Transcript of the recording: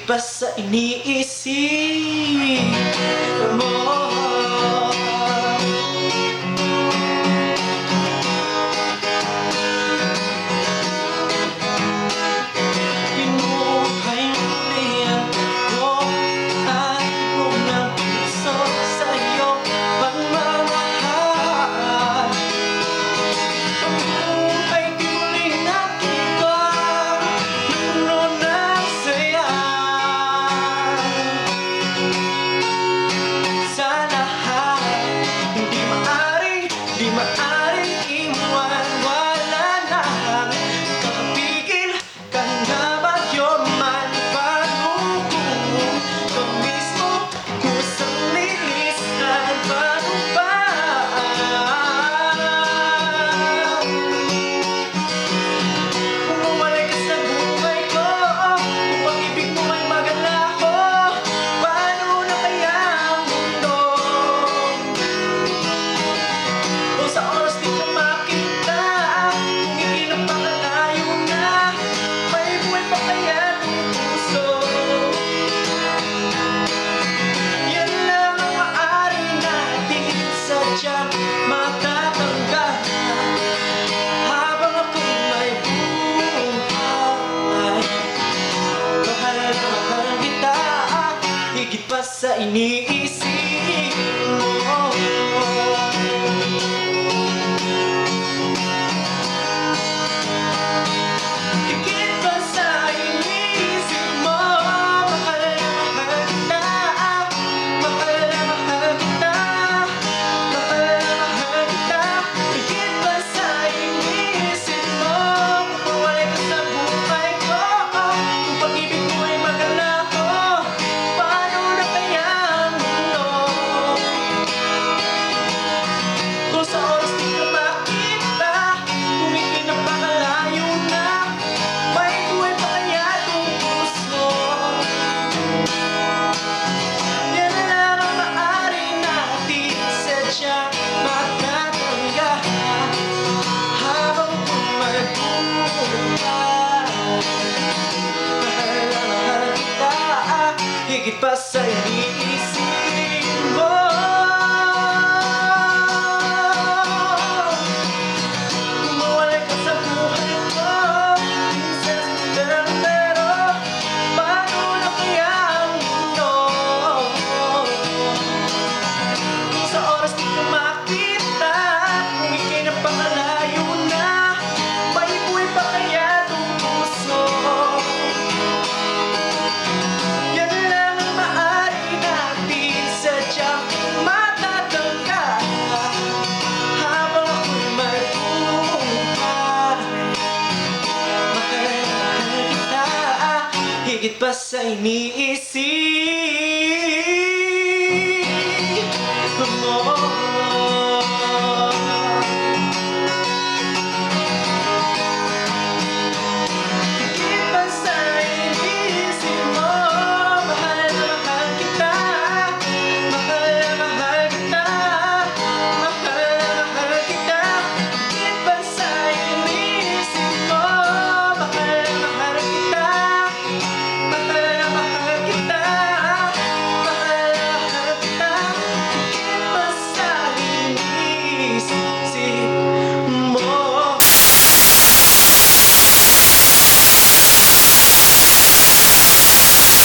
pa sa iniisip mo. Di maaaring iwan, wala na. Kapigil ka na ba yun man? Paano kung ikaw mismo kusang lilisan? Paano ba? Kung umalay ka sa buhay ko, kung pag-ibig mo ay magalaho, paano na kaya ang mundo? Sa oras di ka makita, kung ikinapakalayo na, may buhay pa kaya ng puso? Yan lang ang maaari natin sadyang matatanggap. Habang ako'y may buhay, mahal na mahal kita, higit pa sa iniisip mo. Higit pa sa iniisip mo. Kung mawalay ka sa buhay ko, minsan pero paano na kaya ang mundo? Kung sa oras di ka makita, kung ika'y napakalayo na, may buhay pa kaya itong puso? Higit pa sa iniisip